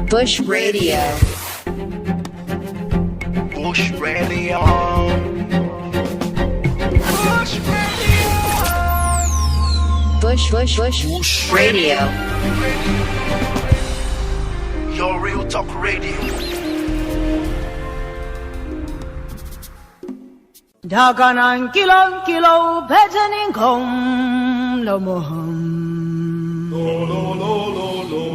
Bush Radio. Bush Radio. Bush Radio. Bush Radio. Your real talk radio. Daganan kilo betening kom no moham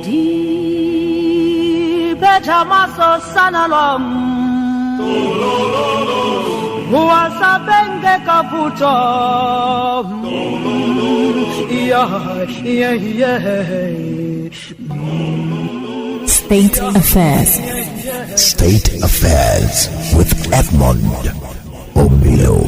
di beta maso sanalom muasa benge kaputo yeah. State Affairs with Edmund Obilo.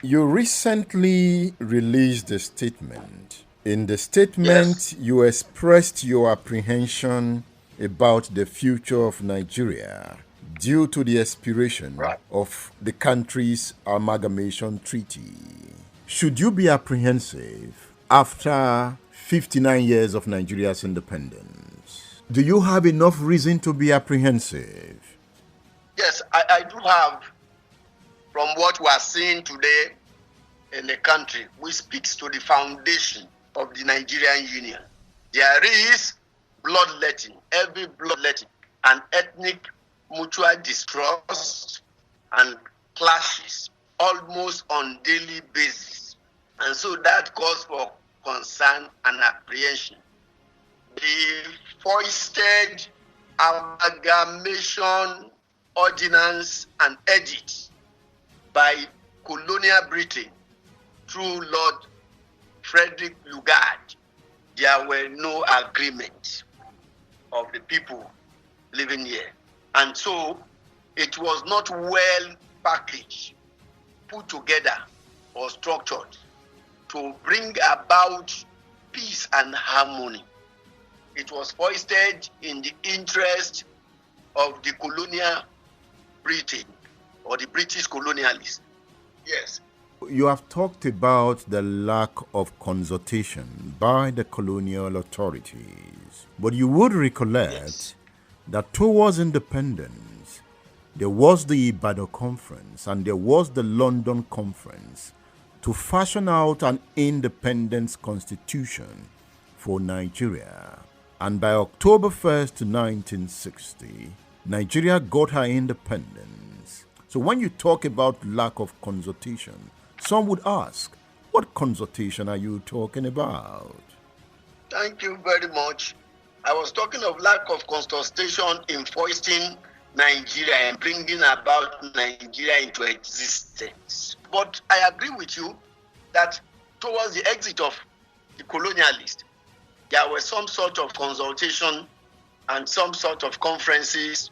You recently released a statement. In the statement, you expressed your apprehension about the future of Nigeria due to the expiration of the country's amalgamation treaty. Should you be apprehensive after 59 years of Nigeria's independence? Do you have enough reason to be apprehensive? Yes, I do have. From what we are seeing today in the country, which speaks to the foundation of the Nigerian Union. There is bloodletting, heavy bloodletting, and ethnic mutual distrust and clashes almost on daily basis. And so that calls for concern and apprehension. The foisted amalgamation ordinance and edit by colonial Britain through Lord Fredrick Luggard, there were no agreement of the people living here. And so it was not well packaged, put together or structured to bring about peace and harmony. It was foisted in the interest of the colonial Britain or the British colonialists. Yes. You have talked about the lack of consultation by the colonial authorities, but you would recollect that towards independence, there was the Ibadan Conference and there was the London Conference to fashion out an independence constitution for Nigeria. And by October 1st, 1960, Nigeria got her independence. So when you talk about lack of consultation, some would ask, what consultation are you talking about? Thank you very much. I was talking of lack of consultation in foisting Nigeria and bringing about Nigeria into existence. But I agree with you that towards the exit of the colonialists, there was some sort of consultation and some sort of conferences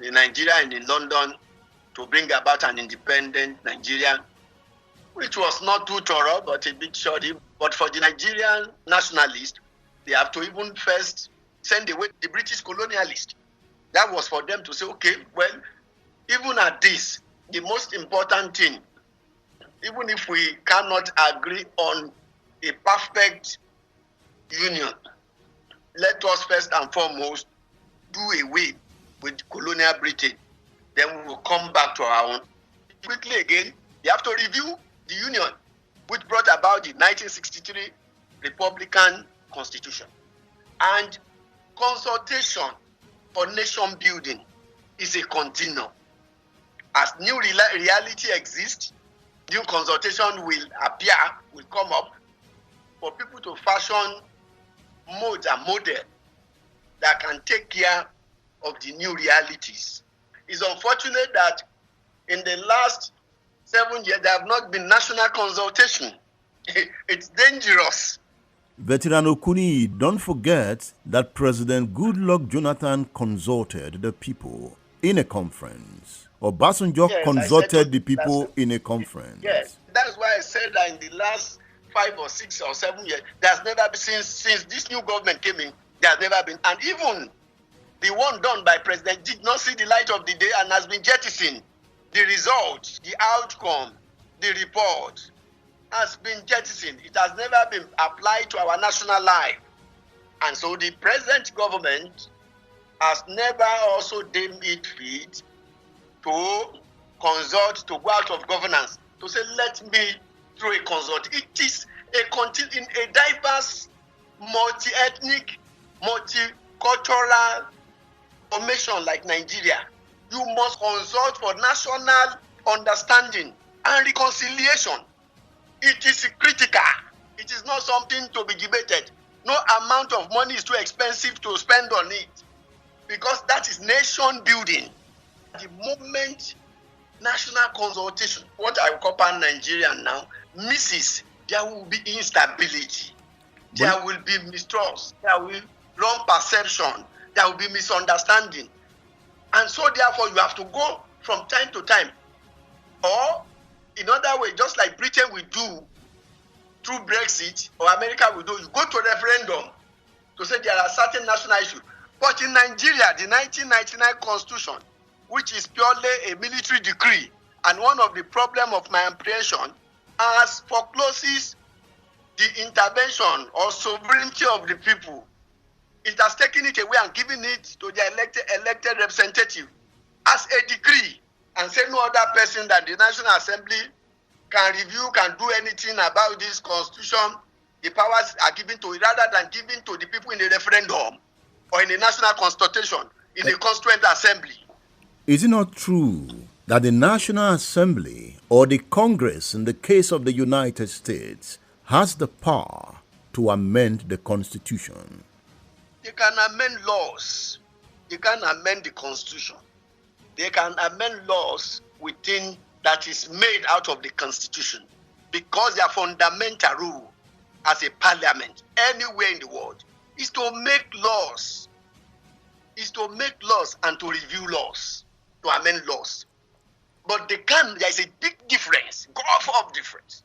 in Nigeria and in London to bring about an independent Nigeria, which was not too thorough, but a bit shoddy. But for the Nigerian nationalists, they have to even first send away the British colonialists. That was for them to say, okay, well, even at this, the most important thing, even if we cannot agree on a perfect union, let us first and foremost do away with colonial Britain. Then we will come back to our own. Quickly again, they have to review the union, which brought about the 1963 Republican Constitution. And consultation for nation building is a continuum. As new reality exists, new consultation will appear, will come up for people to fashion modes and model that can take care of the new realities. It's unfortunate that in the last 7 years, there have not been national consultation. It's dangerous. Vateran Okuniyi, don't forget that President Goodluck Jonathan consulted the people in a conference. Obasanjo consulted the people in a conference. Yes, that's why I said that in the last 5 or 6 or 7 years. There's never been, since this new government came in, there's never been. And even the one done by President did not see the light of the day and has been jettisoned. The result, the outcome, the report has been jettisoned. It has never been applied to our national life. And so the present government has never also deemed it fit to consult, to go out of governance, to say, let me through a consult. It is in a diverse, multi-ethnic, multicultural formation like Nigeria. You must consult for national understanding and reconciliation. It is critical. It is not something to be debated. No amount of money is too expensive to spend on it, because that is nation building. The moment national consultation, what I call pan-Nigerian now, misses, there will be instability. There will be mistrust. There will be wrong perception. There will be misunderstanding. And so therefore you have to go from time to time. Or in other way, just like Britain will do through Brexit, or America will do, you go to referendum to say there are certain national issues. But in Nigeria, the 1999 Constitution, which is purely a military decree, and one of the problems of my apprehension, has forecloses the intervention or sovereignty of the people. It has taken it away and given it to the elected representative as a decree, and say no other person than the National Assembly can review, can do anything about this constitution. The powers are given to it rather than given to the people in the referendum or in the national consultation in the constituent assembly. Is it not true that the National Assembly or the Congress, in the case of the United States, has the power to amend the Constitution? They can amend laws. They can amend the Constitution. They can amend laws within that is made out of the Constitution, because their fundamental rule as a parliament anywhere in the world is to make laws. Is to make laws and to review laws, to amend laws. But there is a big difference, gulf of difference,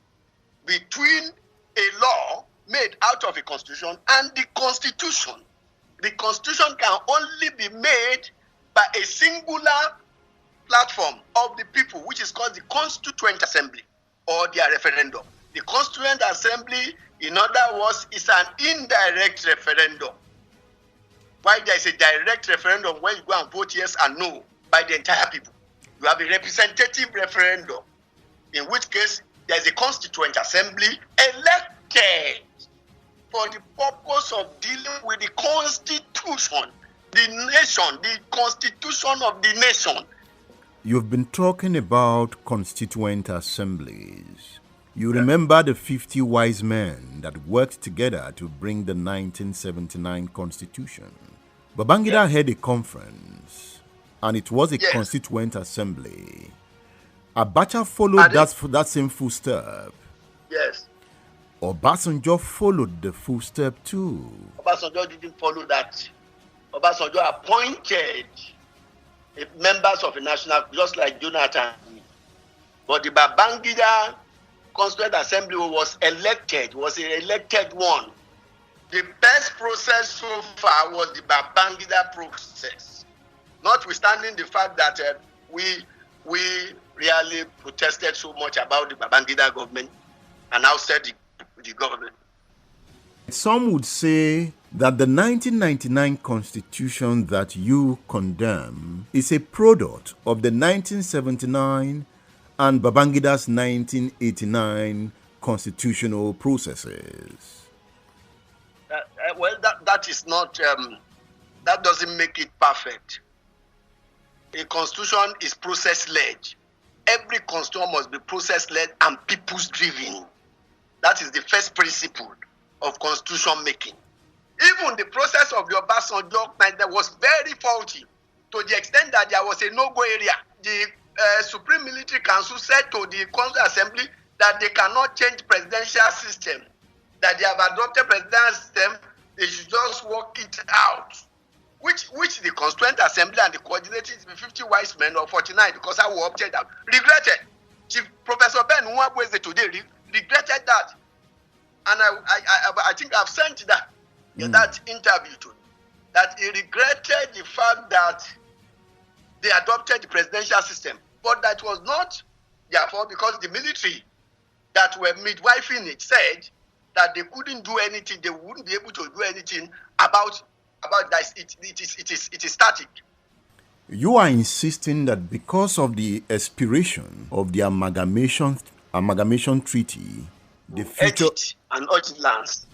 between a law made out of a constitution and the Constitution. The Constitution can only be made by a singular platform of the people, which is called the Constituent Assembly or their referendum. The Constituent Assembly, in other words, is an indirect referendum. While there is a direct referendum where you go and vote yes and no by the entire people, you have a representative referendum, in which case there is a Constituent Assembly elected for the purpose of dealing with the Constitution, the nation, the Constitution of the nation. You've been talking about constituent assemblies. You remember the 50 wise men that worked together to bring the 1979 Constitution. Babangida had a conference, and it was a constituent assembly. Abacha followed that same footstep. Yes. Obasanjo followed the footstep too. Obasanjo didn't follow that. Obasanjo appointed members of the national, just like Jonathan. But the Babangida Constituent Assembly was an elected one. The best process so far was the Babangida process, notwithstanding the fact that we really protested so much about the Babangida government and ousted the government. Some would say that the 1999 Constitution that you condemn is a product of the 1979 and Babangida's 1989 constitutional processes. That is not, that doesn't make it perfect. A constitution is process-led. Every constitution must be process-led and people's-driven. That is the first principle of constitution making. Even the process of the Obasanjo was very faulty, to the extent that there was a no-go area. The Supreme Military Council said to the Constituent Assembly that they cannot change presidential system, that they have adopted presidential system, they should just work it out. Which the Constituent Assembly and the coordinating 50 wise men or 49, because I will object that, regretted. Chief Professor Ben Nwabweze today regretted that. I think I've sent that interview to him, that he regretted the fact that they adopted the presidential system, but that was not their fault, because the military that were midwifing it said that they couldn't do anything, they wouldn't be able to do anything about that. It is static. You are insisting that because of the expiration of the amalgamation treaty, the future and ordinance,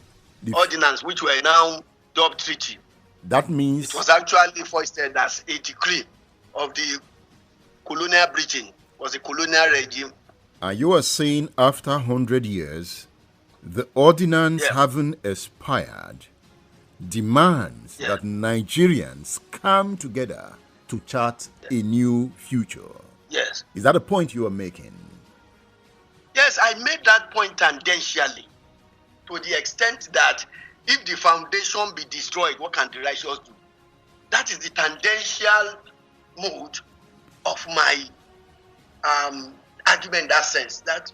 which were now dubbed treaty. That means it was actually foisted as a decree of the colonial Britain, was a colonial regime. And you are saying after 100 years, the ordinance having expired demands that Nigerians come together to chart a new future. Yes. Is that a point you are making? Yes, I made that point tangentially, to the extent that if the foundation be destroyed, what can the righteous do? That is the tangential mode of my argument in that sense. That,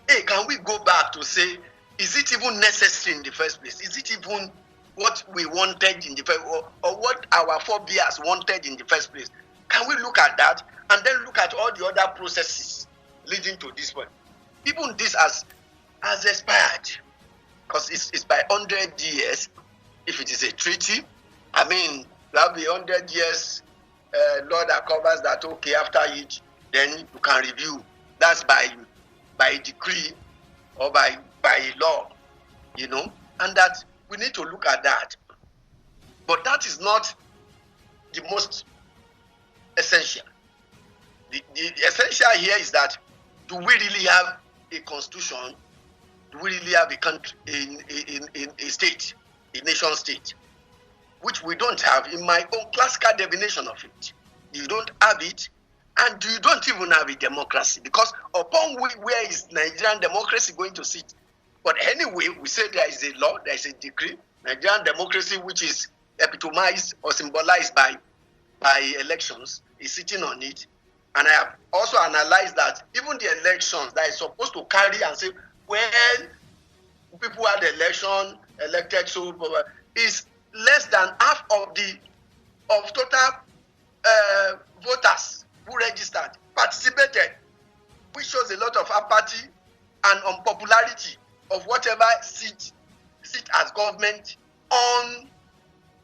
hey, can we go back to say, is it even necessary in the first place? Is it even what we wanted in the first, or what our forebears wanted in the first place? Can we look at that and then look at all the other processes leading to this point? Even this has expired, because it's by 100 years. If it is a treaty, I mean, there'll be 100 years law that covers that. Okay, after it, then you can review. That's by decree or by law, and that we need to look at that. But that is not the most essential. The essential here is that, do we really have a constitution? Do we really have a country, in a state, a nation state? Which we don't have in my own classical definition of it. You don't have it, and you don't even have a democracy, because upon where is Nigerian democracy going to sit? But anyway, we say there is a law, there is a decree. Nigerian democracy, which is epitomized or symbolized by elections, is sitting on it. And I have also analyzed that even the elections that is supposed to carry and say, well, people had the election, elected, so is less than half of total voters who registered, participated, which shows a lot of apathy and unpopularity of whatever sit as government on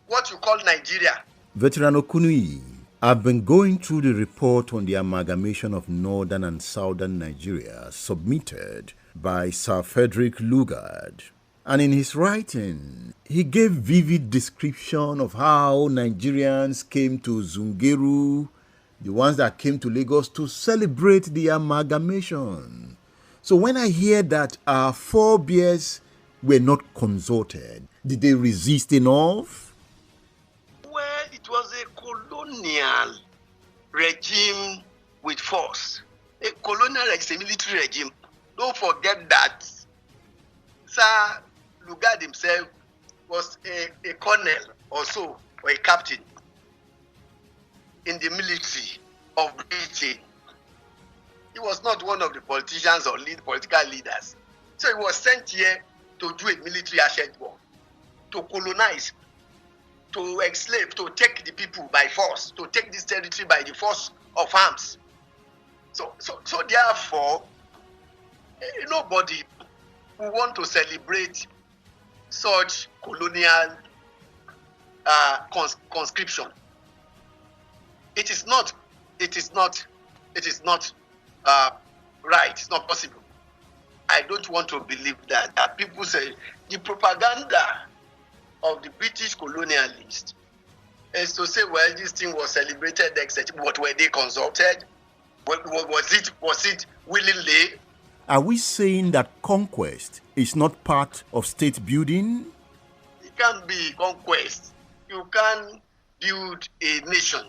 what you call Nigeria. Vateran Okuniyi, I've been going through the report on the amalgamation of northern and southern Nigeria submitted by Sir Fredrick Luggard. And in his writing, he gave vivid description of how Nigerians came to Zungeru, the ones that came to Lagos, to celebrate the amalgamation. So when I hear that our forebears were not consulted, did they resist enough? Well, it was a colonial regime with force. A colonial is a military regime. Don't forget that Sir Luggard himself was a colonel also, or a captain in the military of Britain. He was not one of the politicians or political leaders. So he was sent here to do a military asset war, to colonize, to enslave, to take the people by force, to take this territory by the force of arms. So therefore, nobody who want to celebrate such colonial conscription. It is not right. It's not possible. I don't want to believe that people say the propaganda of the British colonialists is to say, well, this thing was celebrated, etc. But were they consulted? Was it willingly? Are we saying that conquest is not part of state building? It can't be conquest. You can build a nation.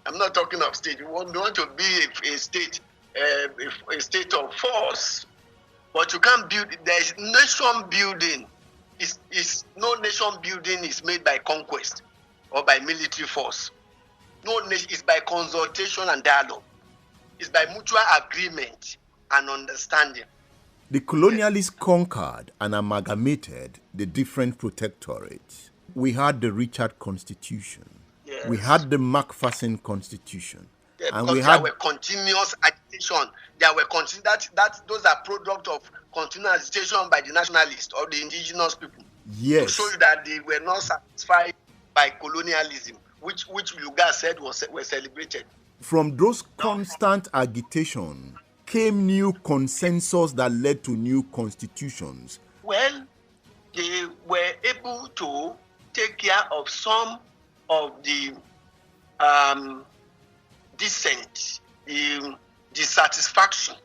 I'm not talking of state. You want to be a state of force, but you can't build. There is nation building. No nation building is made by conquest or by military force. No nation is by consultation and dialogue. It's by mutual agreement and understanding. The colonialists conquered and amalgamated the different protectorates. We had the Richard Constitution. Yes. We had the Macpherson Constitution. And Because we there had were continuous agitation. There were those are product of continuous agitation by the nationalists or the indigenous people. yes. To show you that they were not satisfied by colonialism, which Luggard said were celebrated. From those constant agitation came new consensus that led to new constitutions. Well, they were able to take care of some of the dissent, the dissatisfaction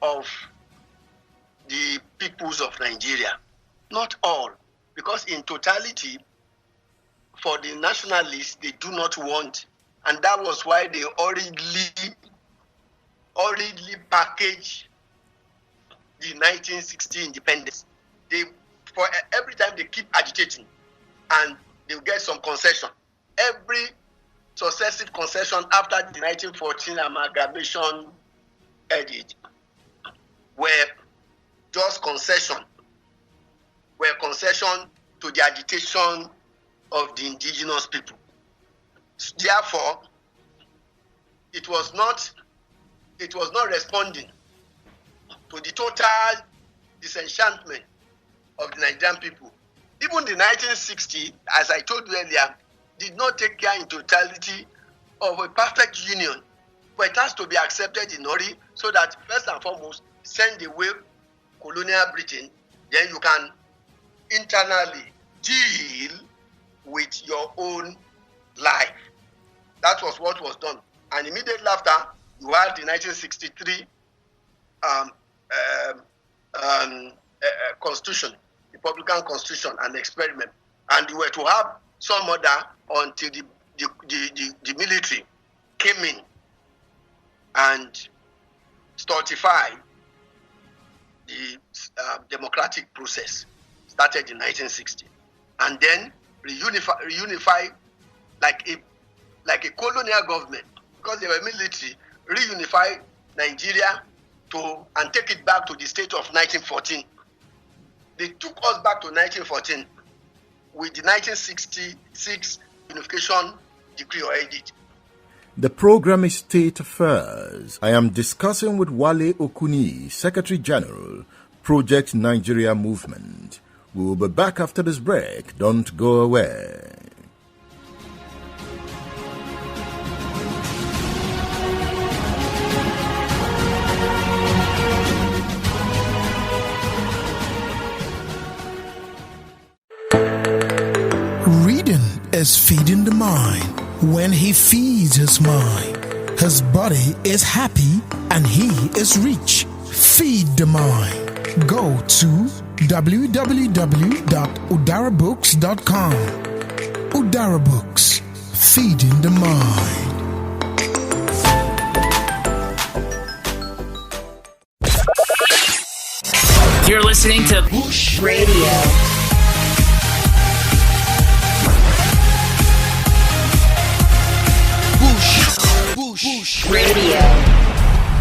of the peoples of Nigeria. Not all, because in totality, for the nationalists, they do not want, and that was why they hurriedly packaged the 1960 independence. For every time they keep agitating, and they'll get some concession. Every successive concession after the 1914 amalgamation edict were just concession to the agitation of the indigenous people. Therefore, it was not responding to the total disenchantment of the Nigerian people. Even the 1960, as I told you earlier, did not take care in totality of a perfect union, but it has to be accepted in hurry so that first and foremost, send away colonial Britain, then you can internally deal with your own life. That was what was done. And immediately after, you had the 1963 Constitution, Republican Constitution, an experiment. And you were to have some other until the military came in and stultified the democratic process. Started in 1960, and then reunify like a colonial government, because they were military, reunify Nigeria and take it back to the state of 1914. They took us back to 1914 with the 1966 Unification Decree or Edict. The program is State Affairs. I am discussing with Wale Okuniyi, Secretary General, Project Nigeria Movement. We will be back after this break. Don't go away. Reading is feeding the mind. When he feeds his mind, his body is happy and he is rich. Feed the mind. Go to www.udarabooks.com. Udara Books, feeding the mind. You're listening to Bush Radio. Bush Radio.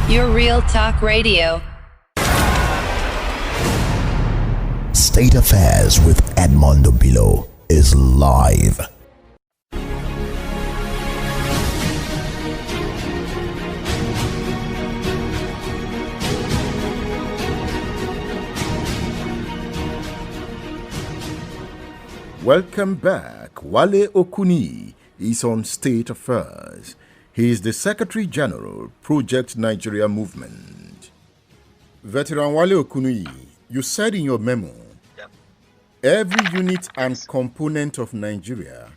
Your real talk radio. State Affairs with Edmund Obilo is live. Welcome back. Wale Okuniyi is on State Affairs. He is the Secretary General, Project Nigeria Movement. Vateran Wale Okuniyi, you said in your memo, every unit and component of Nigeria,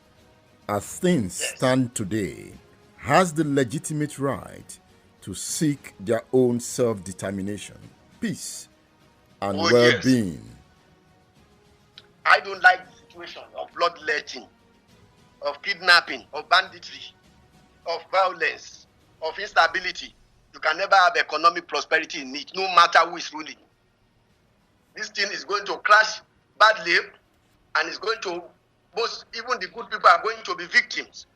as things stand today, has the legitimate right to seek their own self-determination, peace, and well-being. Yes. I don't like the situation of bloodletting, of kidnapping, of banditry, of violence, of instability. You can never have economic prosperity in it, no matter who is ruling. This thing is going to crash badly, and it's going to, even the good people are going to be victims.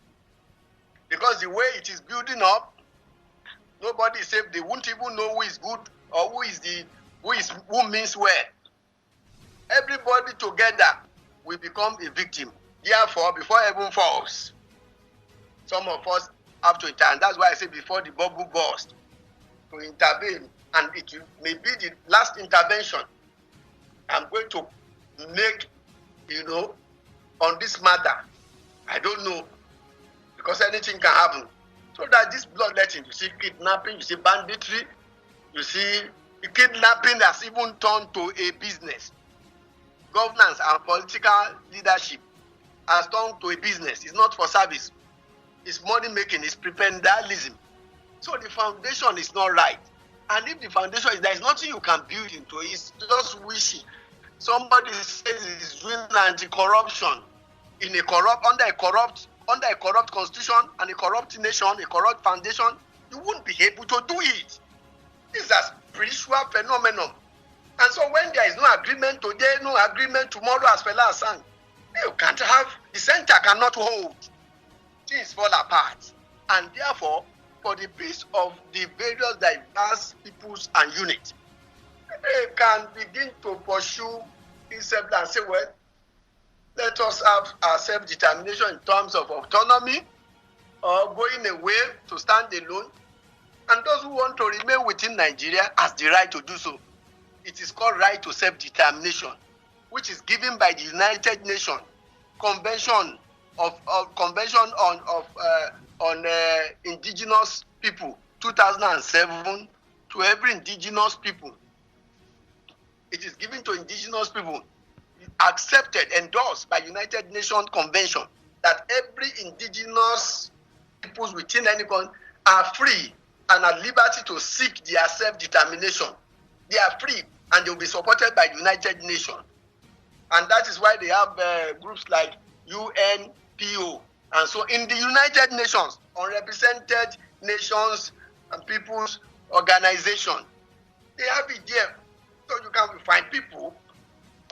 Because the way it is building up, nobody is safe. They won't even know who is good or who is the who means well. Everybody together will become a victim. Therefore, before heaven falls, some of us have to intervene. That's why I say before the bubble bursts, to intervene, and it may be the last intervention I'm going to make, on this matter. I don't know, because anything can happen. So that this bloodletting, you see kidnapping, you see banditry, you see kidnapping has even turned to a business. Governance and political leadership has turned to a business. It's not for service. It's money making. It's prebendalism. So the foundation is not right. And if the foundation is, there is nothing you can build into it. It's just wishing. Somebody says he's doing anti-corruption under a corrupt constitution and a corrupt nation, a corrupt foundation. You won't be able to do it. It's a spiritual phenomenon. And so when there is no agreement today, no agreement tomorrow, as Fela has sang, you can't have, the center cannot hold. Things fall apart. And therefore, for the peace of the various diverse peoples and units, they can begin to pursue itself and say, well, let us have our self-determination in terms of autonomy or going away to stand alone. And those who want to remain within Nigeria has the right to do so. It is called right to self-determination, which is given by the United Nations Convention on Indigenous People, 2007, to every indigenous people. It is given to indigenous people, accepted, endorsed by United Nations Convention, that every indigenous peoples within any country are free and at liberty to seek their self-determination. They are free and they will be supported by the United Nations. And that is why they have groups like UNPO. And so in the United Nations, Unrepresented Nations and Peoples Organization, they have it there. So you can find people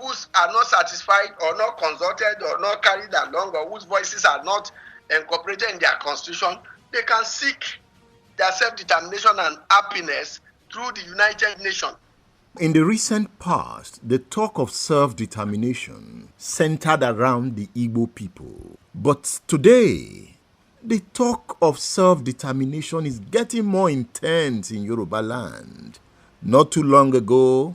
who are not satisfied or not consulted or not carried along or whose voices are not incorporated in their constitution. They can seek their self-determination and happiness through the United Nations. In the recent past, the talk of self-determination centered around the Igbo people. But today, the talk of self-determination is getting more intense in Yoruba land. Not too long ago,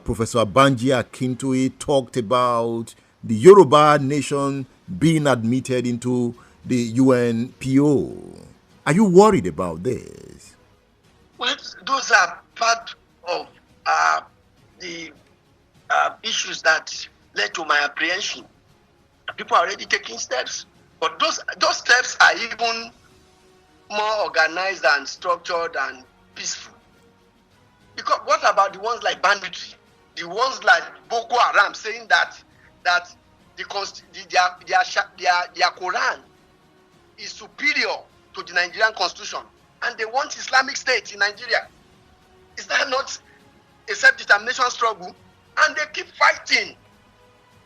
Professor Banji Akintoye talked about the Yoruba nation being admitted into the UNPO. Are you worried about this? Well, those are part of the issues that led to my apprehension. People are already taking steps, but those steps are even more organized and structured and peaceful. Because what about the ones like banditry, the ones like Boko Haram, saying that their Quran is superior to the Nigerian constitution, and they want Islamic State in Nigeria? Is that not a self-determination struggle? And they keep fighting.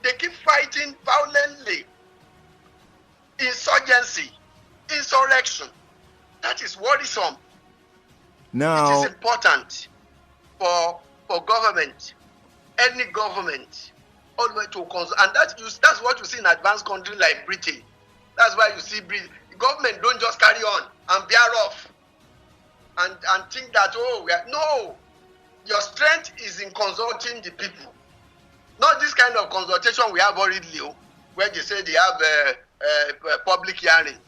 They keep fighting violently. Insurgency, insurrection. That is worrisome. Now, it is important for government, any government, all the way to consult. And that's what you see in advanced countries like Britain. That's why you see Britain. The government don't just carry on and bear off and think that, no. Your strength is in consulting the people. Not this kind of consultation we have already, where they say they have a public hearing,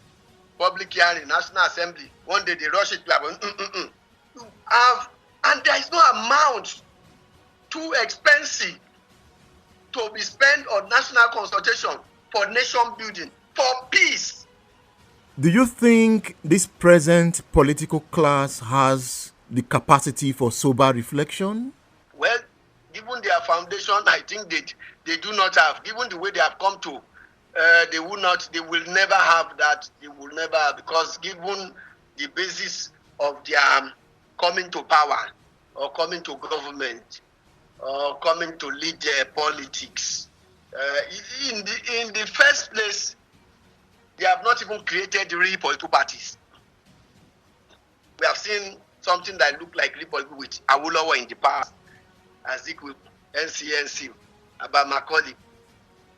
National Assembly. One day they rush it. You have, and there is no amount too expensive to be spent on national consultation for nation building, for peace. Do you think this present political class has the capacity for sober reflection? Well, given their foundation, I think they do not have. Given the way they have come to, they will never have that. They will never have, because given the basis of their coming to power or coming to government or coming to lead their politics, in the first place, they have not even created real political parties. We have seen something that looked like real political with Awolowo in the past. Azikiwe, NCNC, about Macaulay.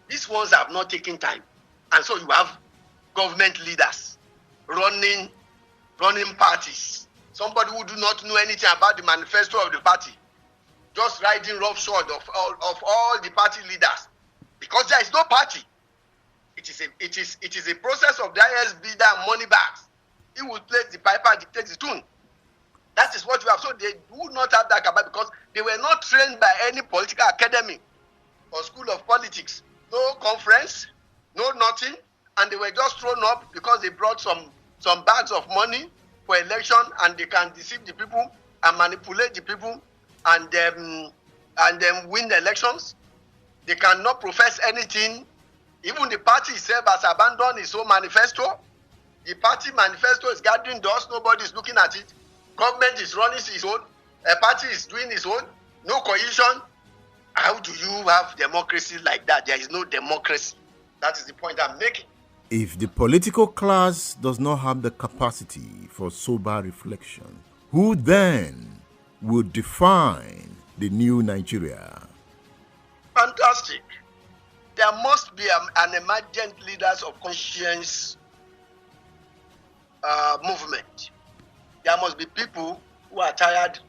These ones have not taken time. And so you have government leaders running parties. Somebody who do not know anything about the manifesto of the party, just riding roughshod of all the party leaders. Because there is no party. It is a process of the highest bidder and money bags. He will play the piper and dictate the tune. That is what you have. So they do not have that capacity because they were not trained by any political academy or school of politics. No conference, no nothing, and they were just thrown up because they brought some bags of money for election, and they can deceive the people and manipulate the people and then win the elections. They cannot profess anything. Even the party itself has abandoned its own manifesto. The party manifesto is gathering dust. Nobody is looking at it. Government is running its own. A party is doing its own. No cohesion. How do you have democracy like that? There is no democracy. That is the point I'm making. If the political class does not have the capacity for sober reflection, who then will define the new Nigeria? Fantastic. There must be an emergent leaders of conscience movement. There must be people who are tired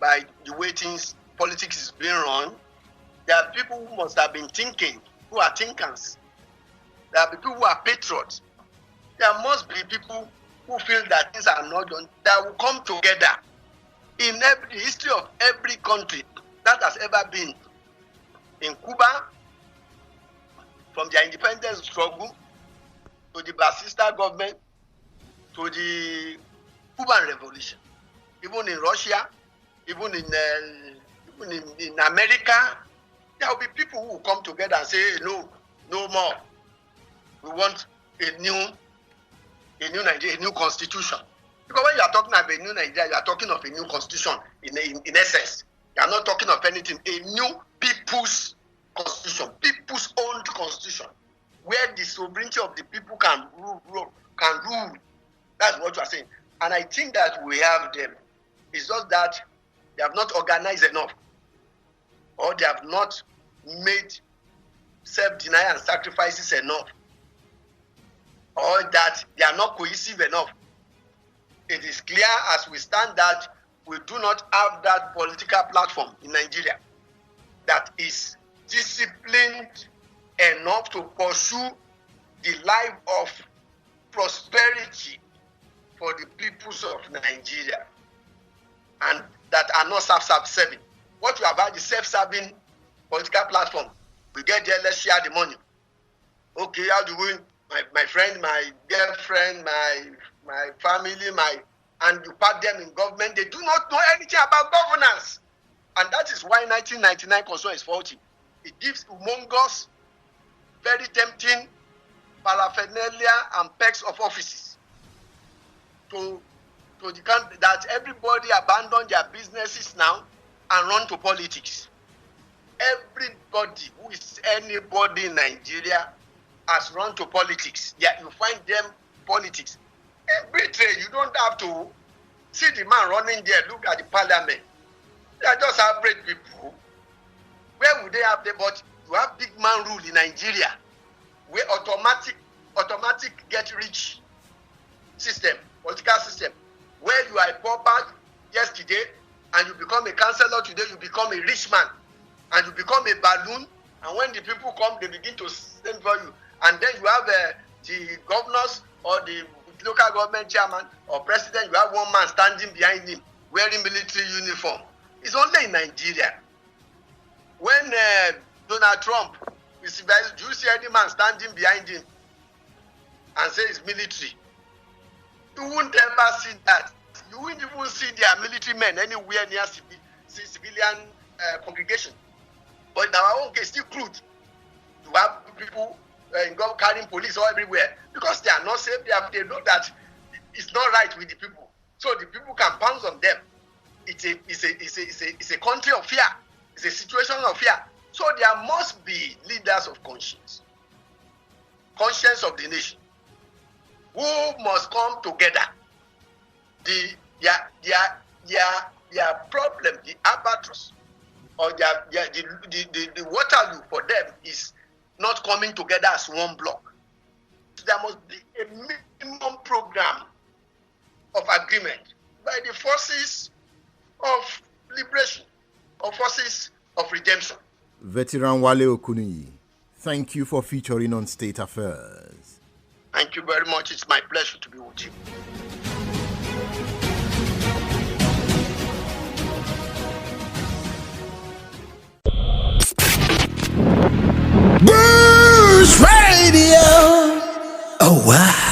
by the way politics is being run. There are people who must have been thinking, who are thinkers. There are people who are patriots. There must be people who feel that things are not done, that will come together. In the history of every country that has ever been, in Cuba, from their independence struggle to the Batista government to the Cuban Revolution, even in Russia, even in America, there will be people who will come together and say, no more. We want a new Nigeria, a new constitution. Because when you are talking about a new Nigeria, you are talking of a new constitution in essence. You are not talking of anything. A new people's constitution, people's owned constitution, where the sovereignty of the people can rule. That's what you are saying. And I think that we have them. It's just that they have not organized enough, or they have not made self-denial and sacrifices enough, or that they are not cohesive enough. It is clear as we stand that we do not have that political platform in Nigeria that is disciplined enough to pursue the life of prosperity for the peoples of Nigeria, and that are not self-serving. What we have had is self-serving political platform. We get there, let's share the money. Okay, how do we? My friend, my girlfriend, my family, and you pack them in government. They do not know anything about governance, and that is why 1999 constitution is faulty. It gives humongous, very tempting paraphernalia and perks of offices to the country, that everybody abandon their businesses now and run to politics. Everybody who is anybody in Nigeria has run to politics. Yeah, you find them politics. Every trade, you don't have to see the man running there. Look at the parliament. They are just average people. Where would they have them? But you have big man rule in Nigeria, where automatic get rich system, political system, where you are a pauper yesterday and you become a councillor today, you become a rich man, and you become a balloon, and when the people come, they begin to send for you. And then you have the governors or the local government chairman or president, you have one man standing behind him wearing military uniform. It's only in Nigeria. When Donald Trump is, do you see any man standing behind him and say it's military? You won't ever see that. You won't even see their military men anywhere near civilian congregation. But in our own case, still crude. You have people carrying police all everywhere because they are not safe. They know that it's not right with the people, so the people can pounce on them. It's a country of fear. It's a situation of fear. So there must be leaders of conscience of the nation, who must come together. Their their problem, the albatross, or the Waterloo for them is not coming together as one block. There must be a minimum program of agreement by the forces of liberation or forces of redemption. Vateran Wale Okuniyi, thank you for featuring on State Affairs. Thank you very much. It's my pleasure to be with you. Boost Radio. Oh, wow.